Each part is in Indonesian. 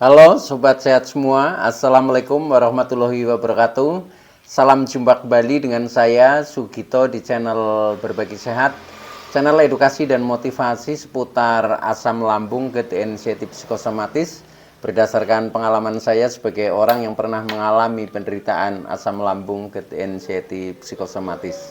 Halo Sobat Sehat semua, Assalamualaikum warahmatullahi wabarakatuh. Salam jumpa kembali dengan saya Sugito di channel Berbagi Sehat, channel edukasi dan motivasi seputar asam lambung, GERD, anxiety psikosomatis, berdasarkan pengalaman saya sebagai orang yang pernah mengalami penderitaan asam lambung, GERD, anxiety psikosomatis.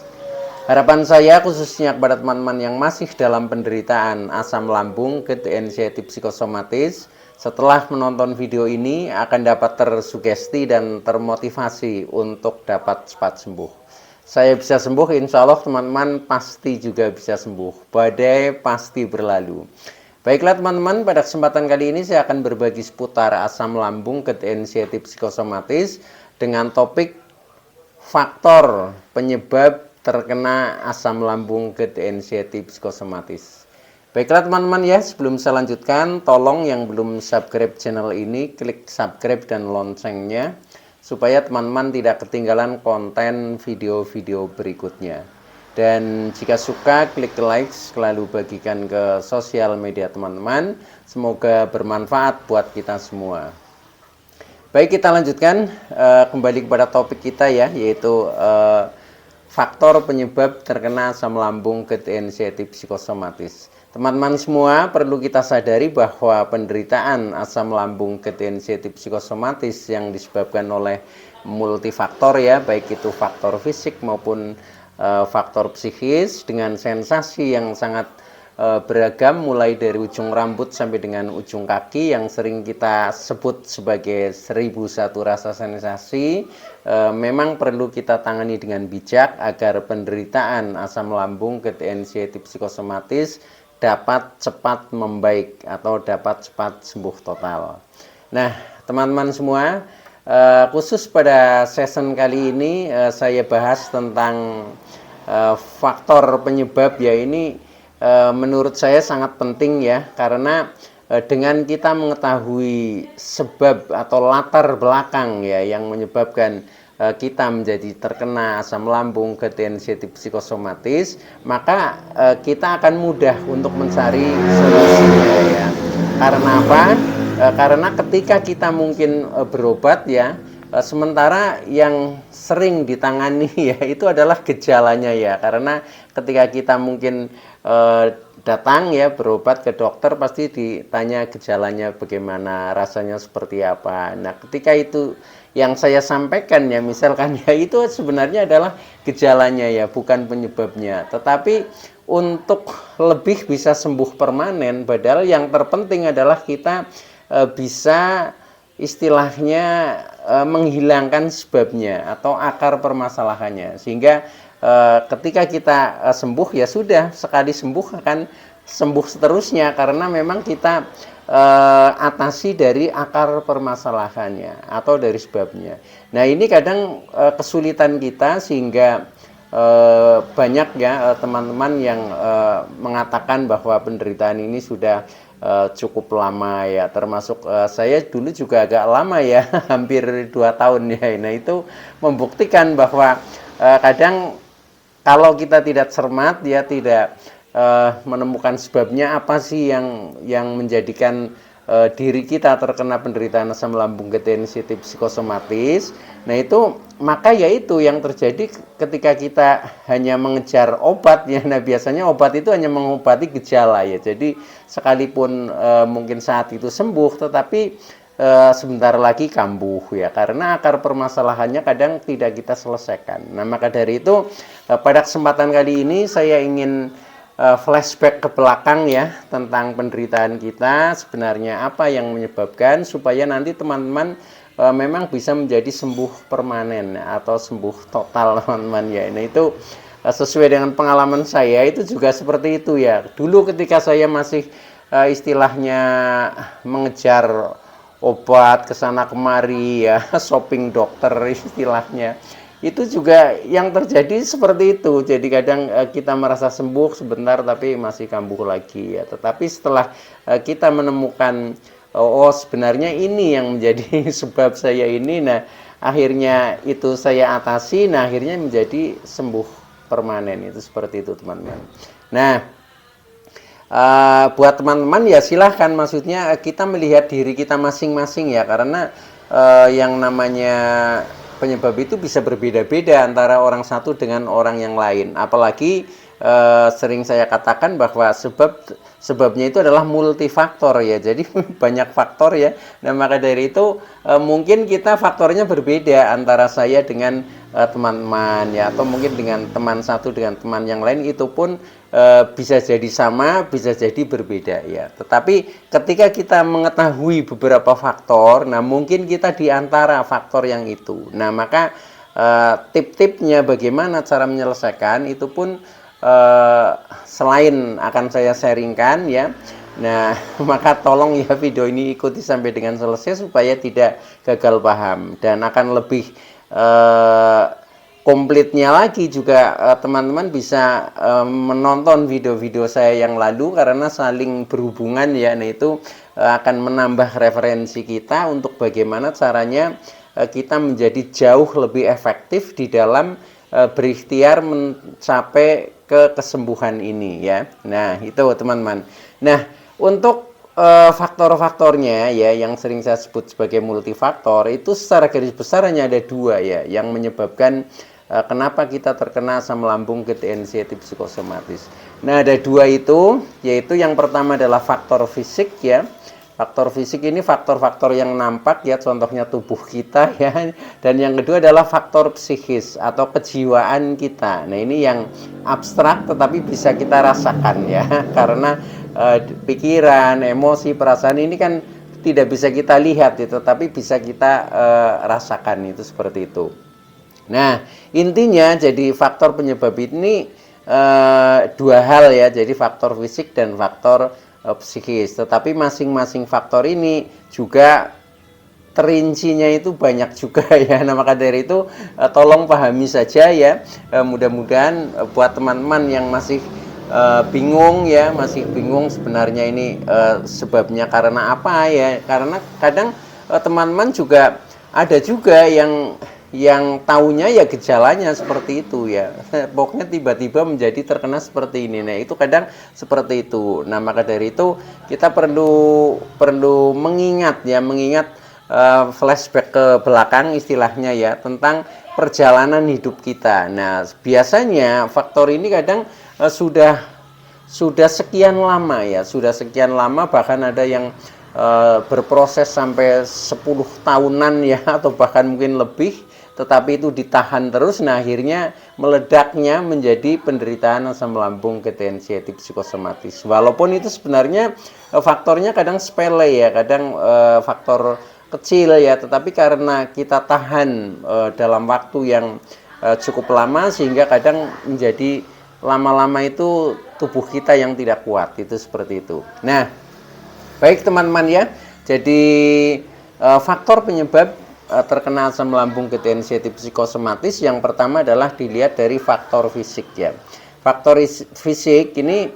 Harapan saya khususnya kepada teman-teman yang masih dalam penderitaan asam lambung, GERD, anxiety psikosomatis, setelah menonton video ini akan dapat tersugesti dan termotivasi untuk dapat cepat sembuh. Saya bisa sembuh, insya Allah teman-teman pasti juga bisa sembuh. Badai pasti berlalu. Baiklah teman-teman, pada kesempatan kali ini saya akan berbagi seputar asam lambung, GERD, anxiety psikosomatis dengan topik faktor penyebab terkena asam lambung, GERD, anxiety psikosomatis. Baiklah teman-teman ya, sebelum saya lanjutkan, tolong yang belum subscribe channel ini, klik subscribe dan loncengnya, supaya teman-teman tidak ketinggalan konten video-video berikutnya. Dan jika suka, klik like, lalu bagikan ke sosial media teman-teman. Semoga bermanfaat buat kita semua. Baik, kita lanjutkan kembali kepada topik kita ya, yaitu faktor penyebab terkena asam lambung, GERD, anxiety psikosomatis. Teman-teman semua perlu kita sadari bahwa penderitaan asam lambung, GERD, anxiety psikosomatis yang disebabkan oleh multifaktor ya, baik itu faktor fisik maupun faktor psikis dengan sensasi yang sangat beragam, mulai dari ujung rambut sampai dengan ujung kaki yang sering kita sebut sebagai 1001 rasa sensasi. Memang perlu kita tangani dengan bijak agar penderitaan asam lambung, GERD, anxiety psikosomatis dapat cepat membaik atau dapat cepat sembuh total. Nah teman-teman semua, khusus pada season kali ini saya bahas tentang faktor penyebab ya. Ini menurut saya sangat penting ya, karena dengan kita mengetahui sebab atau latar belakang ya yang menyebabkan kita menjadi terkena asam lambung, GERD, anxiety psikosomatis, maka kita akan mudah untuk mencari solusinya ya. Karena apa? Karena ketika kita mungkin berobat ya, sementara yang sering ditangani ya itu adalah gejalanya ya. Karena ketika kita mungkin datang ya berobat ke dokter, pasti ditanya gejalanya bagaimana, rasanya seperti apa. Nah ketika itu yang saya sampaikan ya, misalkan ya, itu sebenarnya adalah gejalanya ya, bukan penyebabnya. Tetapi untuk lebih bisa sembuh permanen, padahal yang terpenting adalah kita bisa istilahnya menghilangkan sebabnya atau akar permasalahannya, sehingga ketika kita sembuh ya sudah, sekali sembuh akan sembuh seterusnya, karena memang kita atasi dari akar permasalahannya atau dari sebabnya. Nah ini kadang kesulitan kita, sehingga banyak ya teman-teman yang mengatakan bahwa penderitaan ini sudah cukup lama ya, termasuk saya dulu juga agak lama ya hampir 2 tahun ya. Nah itu membuktikan bahwa kadang kalau kita tidak cermat ya, tidak menemukan sebabnya apa sih yang menjadikan diri kita terkena penderitaan asam lambung, GERD, anxiety psikosomatis. Nah itu, maka yaitu yang terjadi ketika kita hanya mengejar obat ya. Nah biasanya obat itu hanya mengobati gejala ya, jadi sekalipun mungkin saat itu sembuh, tetapi sebentar lagi kambuh ya, karena akar permasalahannya kadang tidak kita selesaikan. Nah maka dari itu pada kesempatan kali ini saya ingin flashback ke belakang ya, tentang penderitaan kita sebenarnya apa yang menyebabkan, supaya nanti teman-teman memang bisa menjadi sembuh permanen atau sembuh total teman-teman ya. Nah itu sesuai dengan pengalaman saya, itu juga seperti itu ya. Dulu ketika saya masih istilahnya mengejar obat kesana kemari ya, shopping dokter istilahnya, itu juga yang terjadi seperti itu. Jadi kadang kita merasa sembuh sebentar tapi masih kambuh lagi ya. Tetapi setelah kita menemukan oh sebenarnya ini yang menjadi sebab saya ini, nah akhirnya itu saya atasi, nah akhirnya menjadi sembuh permanen. Itu seperti itu teman-teman. Nah buat teman-teman ya silahkan, maksudnya kita melihat diri kita masing-masing ya, karena yang namanya penyebab itu bisa berbeda-beda antara orang satu dengan orang yang lain. Apalagi sering saya katakan bahwa sebabnya itu adalah multifaktor ya, jadi banyak faktor ya. Nah maka dari itu mungkin kita faktornya berbeda antara saya dengan teman-teman ya, atau mungkin dengan teman satu dengan teman yang lain itu pun bisa jadi sama, bisa jadi berbeda ya. Tetapi ketika kita mengetahui beberapa faktor, nah mungkin kita di antara faktor yang itu. Nah maka tip-tipnya bagaimana cara menyelesaikan itu pun selain akan saya sharingkan ya. Nah maka tolong ya video ini ikuti sampai dengan selesai supaya tidak gagal paham, dan akan lebih komplitnya lagi juga teman-teman bisa menonton video-video saya yang lalu, karena saling berhubungan ya. Nah itu akan menambah referensi kita untuk bagaimana caranya kita menjadi jauh lebih efektif di dalam berikhtiar mencapai kesembuhan ini ya. Nah itu teman-teman. Nah untuk faktor-faktornya ya yang sering saya sebut sebagai multifaktor itu secara garis besar hanya ada dua ya yang menyebabkan kenapa kita terkena asam lambung, gejala anxiety psikosomatis. Nah ada dua itu, yaitu yang pertama adalah faktor fisik ya. Faktor fisik ini faktor-faktor yang nampak ya, contohnya tubuh kita ya. Dan yang kedua adalah faktor psikis atau kejiwaan kita. Nah ini yang abstrak tetapi bisa kita rasakan ya, karena pikiran, emosi, perasaan ini kan tidak bisa kita lihat itu, tapi bisa kita rasakan, itu seperti itu. Nah intinya jadi faktor penyebab ini dua hal ya, jadi faktor fisik dan faktor psikis. Tetapi masing-masing faktor ini juga terincinya itu banyak juga ya. Nah maka dari itu tolong pahami saja ya. Mudah-mudahan buat teman-teman yang masih bingung ya, masih bingung sebenarnya ini sebabnya karena apa ya. Karena kadang teman-teman juga ada juga yang taunya ya gejalanya seperti itu ya, pokoknya tiba-tiba menjadi terkena seperti ini. Nah itu kadang seperti itu. Nah maka dari itu kita perlu mengingat flashback ke belakang istilahnya ya, tentang perjalanan hidup kita. Nah biasanya faktor ini kadang sudah sekian lama ya, bahkan ada yang berproses sampai 10 tahunan ya, atau bahkan mungkin lebih, tetapi itu ditahan terus. Nah akhirnya meledaknya menjadi penderitaan asam lambung, gejala anxiety psikosomatis. Walaupun itu sebenarnya faktornya kadang sepele ya, kadang faktor kecil ya, tetapi karena kita tahan dalam waktu yang cukup lama, sehingga kadang menjadi lama-lama itu tubuh kita yang tidak kuat, itu seperti itu. Nah baik teman-teman ya, jadi faktor penyebab terkena asam lambung, gejala anxiety psikosomatis yang pertama adalah dilihat dari faktor fisik ya. Faktor fisik ini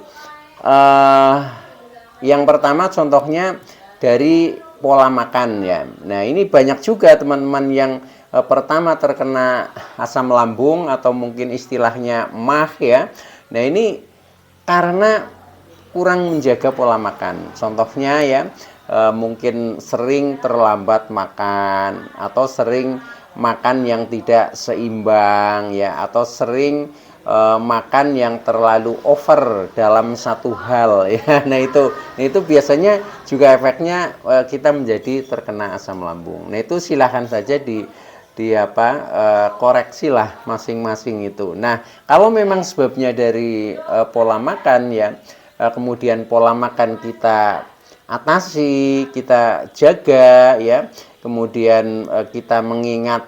yang pertama contohnya dari pola makan ya. Nah ini banyak juga teman-teman yang pertama terkena asam lambung atau mungkin istilahnya MAH ya. Nah ini karena kurang menjaga pola makan. Contohnya ya, mungkin sering terlambat makan, atau sering makan yang tidak seimbang ya, atau sering makan yang terlalu over dalam satu hal ya. Nah itu biasanya juga efeknya kita menjadi terkena asam lambung. Nah itu silahkan saja koreksi lah masing-masing itu. Nah kalau memang sebabnya dari pola makan ya, kemudian pola makan kita atasi, kita jaga ya, kemudian kita mengingat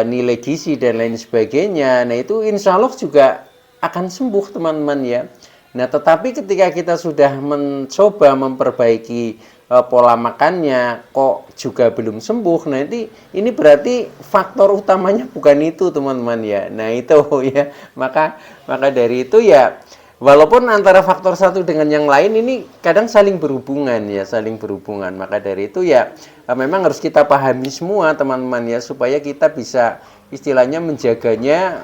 nilai gizi dan lain sebagainya. Nah itu insya Allah juga akan sembuh teman-teman ya. Nah tetapi ketika kita sudah mencoba memperbaiki pola makannya kok juga belum sembuh, nah ini berarti faktor utamanya bukan itu teman-teman ya. Nah itu ya, maka dari itu ya, walaupun antara faktor satu dengan yang lain ini kadang saling berhubungan ya, maka dari itu ya memang harus kita pahami semua teman-teman ya, supaya kita bisa istilahnya menjaganya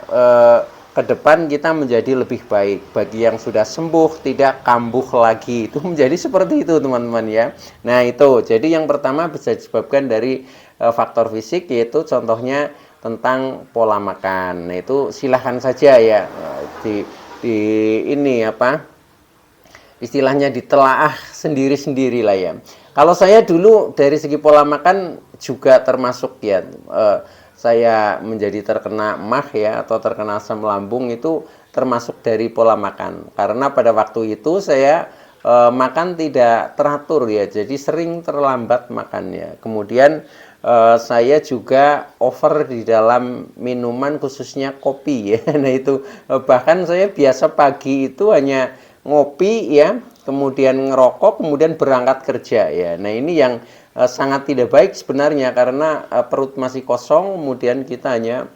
ke depan kita menjadi lebih baik. Bagi yang sudah sembuh, tidak kambuh lagi. Itu menjadi seperti itu, teman-teman ya. Nah, itu. Jadi yang pertama bisa disebabkan dari faktor fisik, yaitu contohnya tentang pola makan. Nah, itu silahkan saja ya di ini apa? Istilahnya ditelaah sendiri-sendiri lah ya. Kalau saya dulu dari segi pola makan juga termasuk ya, saya menjadi terkena MAH ya atau terkena asam lambung itu termasuk dari pola makan. Karena pada waktu itu saya makan tidak teratur ya, jadi sering terlambat makannya. Kemudian saya juga over di dalam minuman khususnya kopi ya. Nah itu bahkan saya biasa pagi itu hanya ngopi ya, kemudian ngerokok, kemudian berangkat kerja ya. Nah ini yang sangat tidak baik sebenarnya karena perut masih kosong, kemudian kita hanya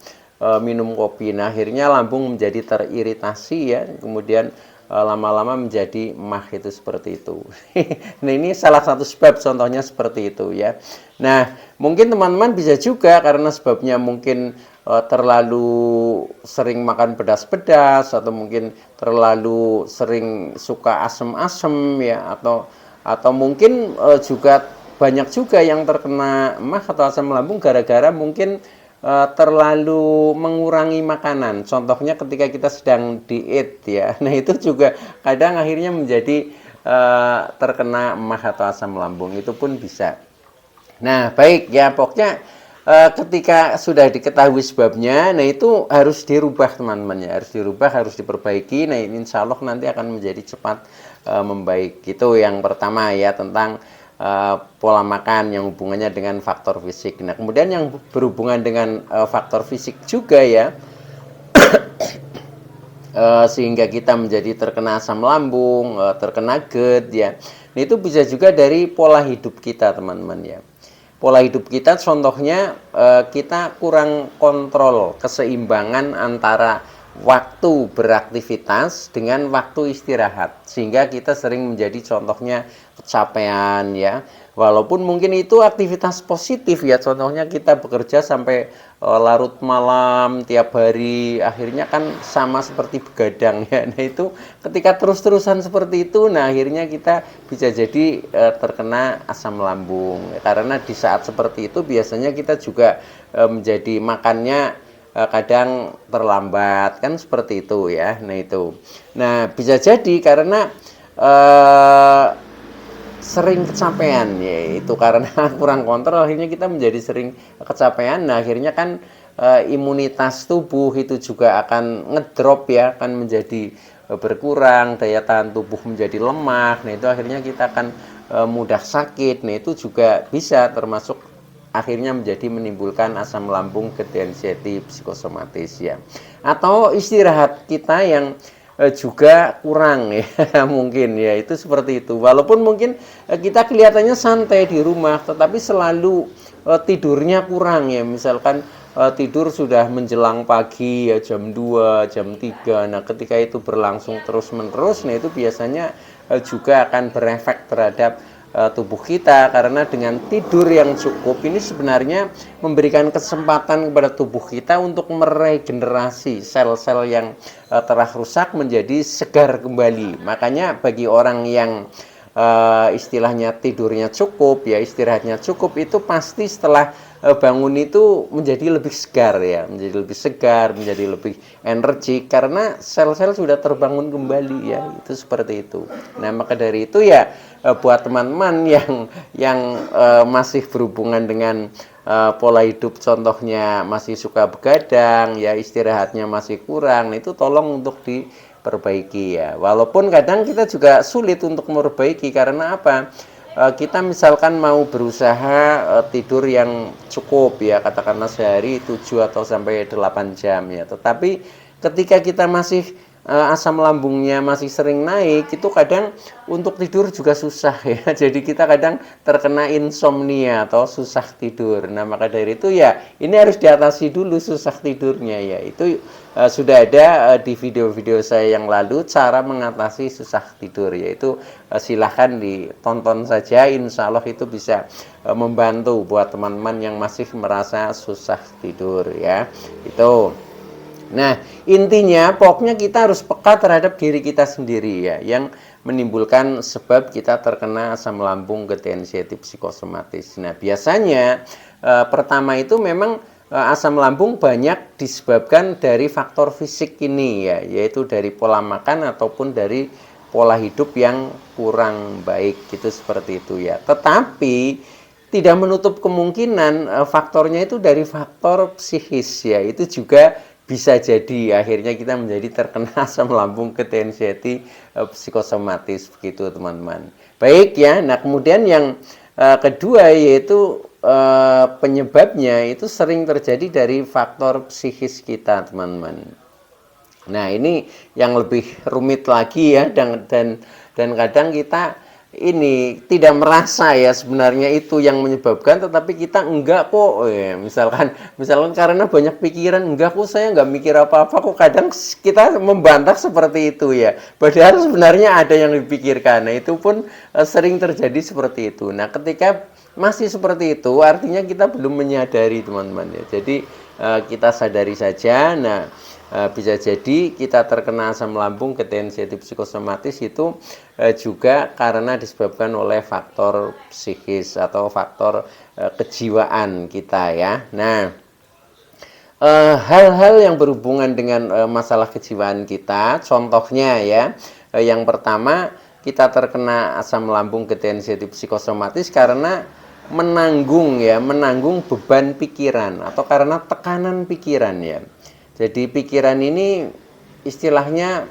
minum kopi. Nah akhirnya lambung menjadi teriritasi ya, kemudian lama-lama menjadi MAH itu seperti itu. Nah ini salah satu sebab contohnya seperti itu ya. Nah mungkin teman-teman bisa juga karena sebabnya mungkin terlalu sering makan pedas-pedas atau mungkin terlalu sering suka asem-asem ya atau mungkin juga banyak juga yang terkena MAH atau asam lambung gara-gara mungkin terlalu mengurangi makanan. Contohnya ketika kita sedang diet ya. Nah, itu juga kadang akhirnya menjadi terkena MAH atau asam lambung. Itu pun bisa. Nah, baik ya pokoknya ketika sudah diketahui sebabnya, nah itu harus dirubah teman-teman ya, harus dirubah, harus diperbaiki. Nah, insya Allah nanti akan menjadi cepat membaik. Itu yang pertama ya tentang pola makan yang hubungannya dengan faktor fisik. Nah, kemudian yang berhubungan dengan faktor fisik juga ya, sehingga kita menjadi terkena asam lambung, terkena GERD ya. Nah, itu bisa juga dari pola hidup kita teman-teman ya. Pola hidup kita contohnya kita kurang kontrol keseimbangan antara waktu beraktivitas dengan waktu istirahat sehingga kita sering menjadi contohnya kecapean ya, walaupun mungkin itu aktivitas positif ya, contohnya kita bekerja sampai larut malam tiap hari, akhirnya kan sama seperti begadang ya. Nah itu ketika terus-terusan seperti itu, nah akhirnya kita bisa jadi terkena asam lambung ya, karena di saat seperti itu biasanya kita juga menjadi makannya kadang terlambat kan seperti itu ya. Nah itu, nah bisa jadi karena sering kecapean ya, itu karena kurang kontrol akhirnya kita menjadi sering kecapean. Nah akhirnya kan imunitas tubuh itu juga akan ngedrop ya, akan menjadi berkurang, daya tahan tubuh menjadi lemah. Nah itu akhirnya kita akan mudah sakit. Nah itu juga bisa termasuk akhirnya menjadi menimbulkan asam lambung, GERD, anxiety, psikosomatis ya. Atau istirahat kita yang juga kurang ya mungkin ya, itu seperti itu. Walaupun mungkin kita kelihatannya santai di rumah, tetapi selalu tidurnya kurang ya. Misalkan tidur sudah menjelang pagi ya jam 2, jam 3. Nah, ketika itu berlangsung terus-menerus, nah itu biasanya juga akan berefek terhadap tubuh kita, karena dengan tidur yang cukup ini sebenarnya memberikan kesempatan kepada tubuh kita untuk meregenerasi sel-sel yang telah rusak menjadi segar kembali. Makanya bagi orang yang istilahnya tidurnya cukup ya, istirahatnya cukup, itu pasti setelah bangun itu menjadi lebih segar ya, menjadi lebih segar, menjadi lebih energik karena sel-sel sudah terbangun kembali ya, itu seperti itu. Nah maka dari itu ya buat teman-teman yang masih berhubungan dengan pola hidup contohnya masih suka begadang ya, istirahatnya masih kurang, itu tolong untuk diperbaiki ya. Walaupun kadang kita juga sulit untuk memperbaiki karena apa? Kita misalkan mau berusaha tidur yang cukup ya, katakanlah sehari 7 atau sampai 8 jam ya, tetapi ketika kita masih asam lambungnya masih sering naik, itu kadang untuk tidur juga susah ya. Jadi kita kadang terkena insomnia atau susah tidur. Nah maka dari itu ya ini harus diatasi dulu susah tidurnya ya. Itu sudah ada di video-video saya yang lalu cara mengatasi susah tidur, yaitu silahkan ditonton saja, insya Allah itu bisa membantu buat teman-teman yang masih merasa susah tidur ya. Itu. Nah, intinya pokoknya kita harus peka terhadap diri kita sendiri ya, yang menimbulkan sebab kita terkena asam lambung, ketensiasi psikosomatis. Nah, biasanya pertama itu memang asam lambung banyak disebabkan dari faktor fisik ini ya, yaitu dari pola makan ataupun dari pola hidup yang kurang baik gitu, seperti itu ya. Tetapi tidak menutup kemungkinan faktornya itu dari faktor psikis ya, itu juga bisa jadi akhirnya kita menjadi terkena asam lambung, ketensiasi psikosomatis begitu teman-teman. Baik ya. Nah, kemudian yang kedua yaitu penyebabnya itu sering terjadi dari faktor psikis kita teman-teman. Nah, ini yang lebih rumit lagi ya, dan kadang kita ini tidak merasa ya sebenarnya itu yang menyebabkan, tetapi kita enggak kok ya, misalkan karena banyak pikiran, enggak kok saya enggak mikir apa-apa kok, kadang kita membantah seperti itu ya, padahal sebenarnya ada yang dipikirkan. Nah, itu pun sering terjadi seperti itu. Nah, ketika masih seperti itu artinya kita belum menyadari teman-teman ya, jadi kita sadari saja. Nah, bisa jadi kita terkena asam lambung, ketensiasi psikosomatis itu juga karena disebabkan oleh faktor psikis atau faktor kejiwaan kita ya. Nah, hal-hal yang berhubungan dengan masalah kejiwaan kita, contohnya ya, yang pertama kita terkena asam lambung, ketensiasi psikosomatis karena menanggung beban pikiran atau karena tekanan pikiran ya. Jadi pikiran ini istilahnya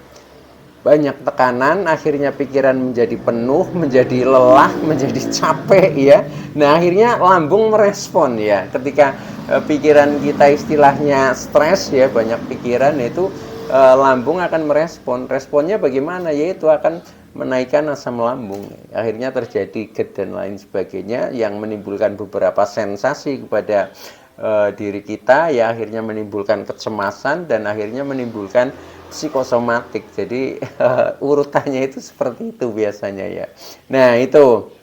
banyak tekanan, akhirnya pikiran menjadi penuh, menjadi lelah, menjadi capek ya. Nah, akhirnya lambung merespon ya. Ketika pikiran kita istilahnya stres ya, banyak pikiran, itu lambung akan merespon. Responnya bagaimana? Yaitu akan menaikkan asam lambung. Akhirnya terjadi GERD dan lain sebagainya yang menimbulkan beberapa sensasi kepada diri kita ya, akhirnya menimbulkan kecemasan dan akhirnya menimbulkan psikosomatik. Jadi urutannya itu seperti itu biasanya ya. Nah, itu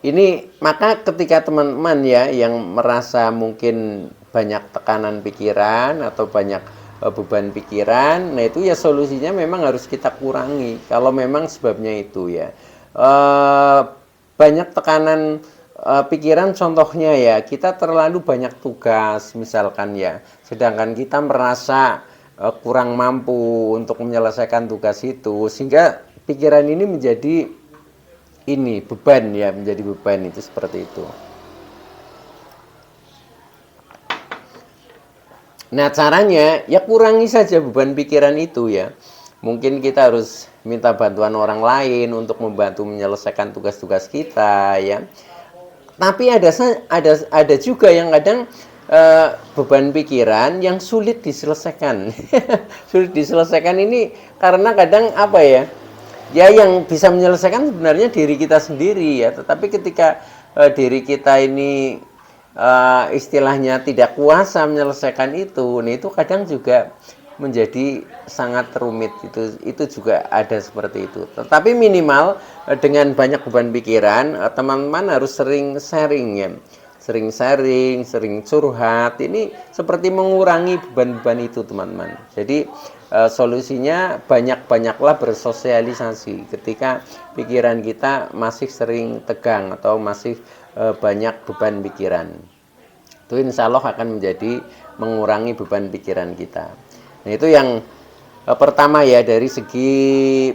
ini maka ketika teman-teman ya yang merasa mungkin banyak tekanan pikiran atau banyak beban pikiran, nah itu ya solusinya memang harus kita kurangi kalau memang sebabnya itu ya. Banyak tekanan pikiran, contohnya ya, kita terlalu banyak tugas misalkan ya, sedangkan kita merasa kurang mampu untuk menyelesaikan tugas itu, sehingga pikiran ini menjadi beban ya, menjadi beban, itu seperti itu. Nah, caranya ya kurangi saja beban pikiran itu ya. Mungkin kita harus minta bantuan orang lain untuk membantu menyelesaikan tugas-tugas kita ya. Tapi ada juga yang kadang beban pikiran yang sulit diselesaikan. Sulit diselesaikan ini karena kadang apa ya? Ya, yang bisa menyelesaikan sebenarnya diri kita sendiri ya. Tetapi ketika diri kita ini istilahnya tidak kuasa menyelesaikan itu, nah itu kadang juga menjadi sangat rumit. Itu juga ada seperti itu. Tetapi minimal dengan banyak beban pikiran, teman-teman harus sering sharing ya, sering curhat. Ini seperti mengurangi beban-beban itu teman-teman. Jadi solusinya banyaklah bersosialisasi ketika pikiran kita masih sering tegang atau masih banyak beban pikiran. Itu insya Allah akan menjadi mengurangi beban pikiran kita. Nah, itu yang pertama ya, dari segi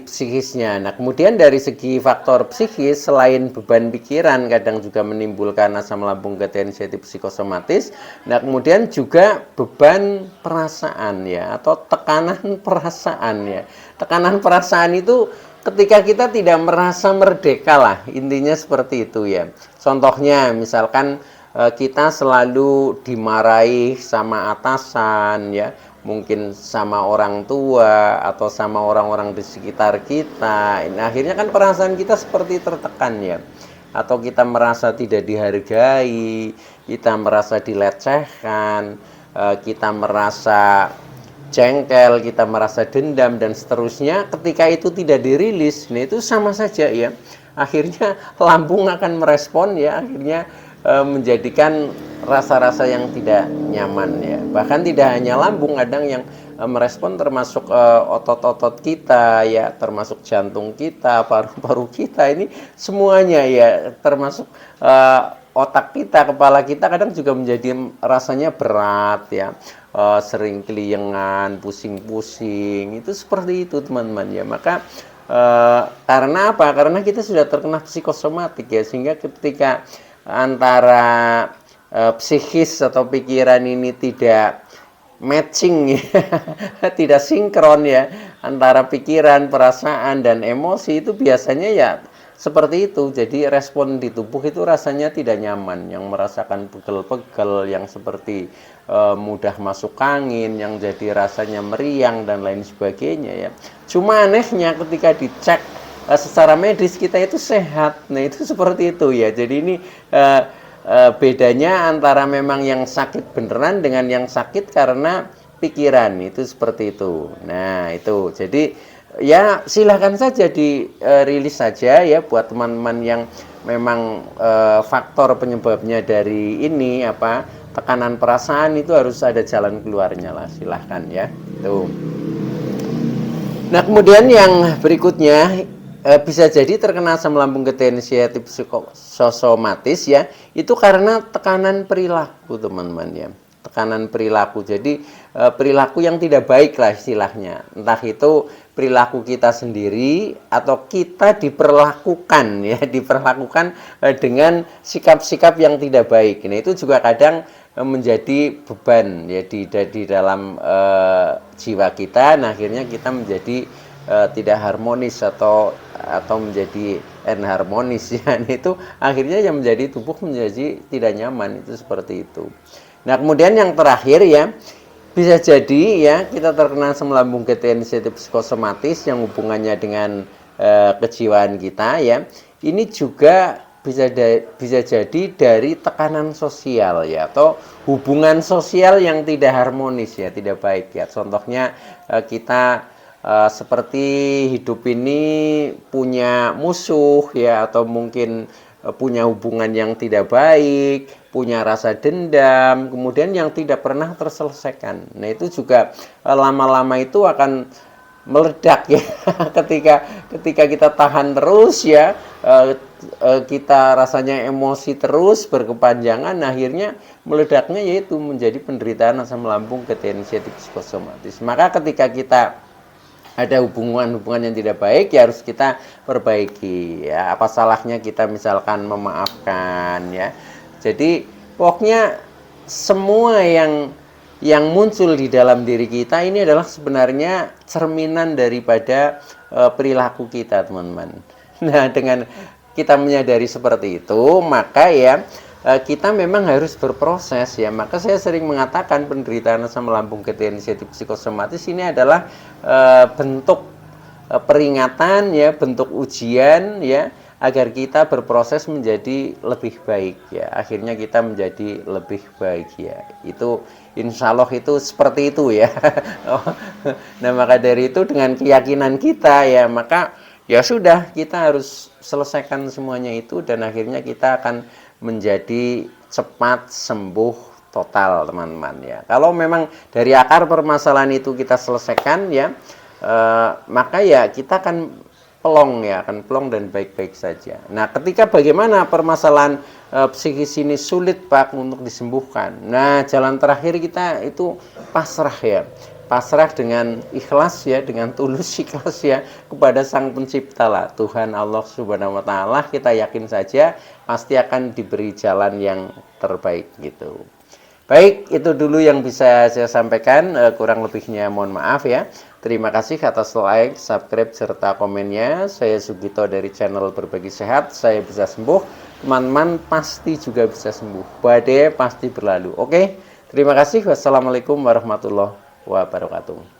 psikisnya. Nah, kemudian dari segi faktor psikis, selain beban pikiran kadang juga menimbulkan asam lambung, ketensiasi psikosomatis. Nah, kemudian juga beban perasaan ya, atau tekanan perasaan ya. Tekanan perasaan itu ketika kita tidak merasa merdeka lah, intinya seperti itu ya. Contohnya misalkan kita selalu dimarahi sama atasan ya, mungkin sama orang tua atau sama orang-orang di sekitar kita. Nah, akhirnya kan perasaan kita seperti tertekan ya, atau kita merasa tidak dihargai, kita merasa dilecehkan, kita merasa jengkel, kita merasa dendam dan seterusnya. Ketika itu tidak dirilis, nah itu sama saja ya, akhirnya lambung akan merespon ya, akhirnya menjadikan rasa-rasa yang tidak nyaman ya. Bahkan tidak hanya lambung, kadang yang merespon termasuk otot-otot kita ya, termasuk jantung kita, paru-paru kita, ini semuanya ya, termasuk otak kita, kepala kita kadang juga menjadi rasanya berat ya, sering keliengan, pusing-pusing, itu seperti itu teman-teman ya. Maka karena apa? Karena kita sudah terkena psikosomatik ya, sehingga ketika antara psikis atau pikiran ini tidak matching ya, tidak sinkron ya, antara pikiran, perasaan dan emosi, itu biasanya ya seperti itu. Jadi respon di tubuh itu rasanya tidak nyaman, yang merasakan pegel-pegel, yang seperti mudah masuk angin, yang jadi rasanya meriang dan lain sebagainya ya. Cuma anehnya ketika dicek secara medis kita itu sehat. Nah, itu seperti itu ya. Jadi ini bedanya antara memang yang sakit beneran dengan yang sakit karena pikiran, itu seperti itu. Nah, itu. Jadi ya silahkan saja dirilis saja ya buat teman-teman yang memang faktor penyebabnya dari ini apa, tekanan perasaan, itu harus ada jalan keluarnya lah, silahkan ya. Tuh. Nah, kemudian yang berikutnya bisa jadi terkena asam lambung ketensiatif psikosomatis ya, itu karena tekanan perilaku teman-teman ya. Tekanan perilaku, jadi perilaku yang tidak baik lah istilahnya, entah itu perilaku kita sendiri atau kita diperlakukan ya, diperlakukan dengan sikap-sikap yang tidak baik. Nah, itu juga kadang menjadi beban ya di dalam jiwa kita. Nah, akhirnya kita menjadi tidak harmonis atau menjadi enharmonis ya. Itu akhirnya yang menjadi tubuh menjadi tidak nyaman, itu seperti itu. Nah, kemudian yang terakhir ya, bisa jadi ya kita terkena asam lambung ketensiatif psikosomatis yang hubungannya dengan kejiwaan kita ya. Ini juga bisa jadi dari tekanan sosial ya, atau hubungan sosial yang tidak harmonis ya, tidak baik ya. Contohnya kita seperti hidup ini punya musuh ya, atau mungkin punya hubungan yang tidak baik, punya rasa dendam, kemudian yang tidak pernah terselesaikan. Nah, itu juga lama-lama itu akan meledak ya. ketika kita tahan terus ya, kita rasanya emosi terus berkepanjangan, akhirnya meledaknya yaitu menjadi penderitaan asam lambung ketensiatif psikosomatis. Maka ketika kita ada hubungan-hubungan yang tidak baik ya harus kita perbaiki ya. Apa salahnya kita misalkan memaafkan ya. Jadi pokoknya semua yang muncul di dalam diri kita ini adalah sebenarnya cerminan daripada perilaku kita, teman-teman. Nah, dengan kita menyadari seperti itu, maka ya kita memang harus berproses ya. Maka saya sering mengatakan penderitaan asam lambung ketensiatif psikosomatis ini adalah bentuk peringatan ya, bentuk ujian ya, agar kita berproses menjadi lebih baik ya. Akhirnya kita menjadi lebih baik ya. Itu insya Allah itu seperti itu ya. Nah, maka dari itu dengan keyakinan kita ya, maka ya sudah, kita harus selesaikan semuanya itu, dan akhirnya kita akan menjadi cepat sembuh total, teman-teman ya. Kalau memang dari akar permasalahan itu kita selesaikan ya, maka ya kita akan plong ya, akan plong dan baik-baik saja. Nah, ketika bagaimana permasalahan psikis ini sulit Pak untuk disembuhkan, nah jalan terakhir kita itu pasrah ya. Pasrah dengan ikhlas ya, dengan tulus ikhlas ya kepada Sang Pencipta lah, Tuhan Allah Subhanahu wa taala. Kita yakin saja pasti akan diberi jalan yang terbaik gitu. Baik, itu dulu yang bisa saya sampaikan, kurang lebihnya mohon maaf ya. Terima kasih atas like, subscribe serta komennya. Saya Sugito dari channel Berbagi Sehat. Saya bisa sembuh, teman-teman pasti juga bisa sembuh. Badai pasti berlalu. Oke, terima kasih. Wassalamualaikum warahmatullahi wabarakatuh.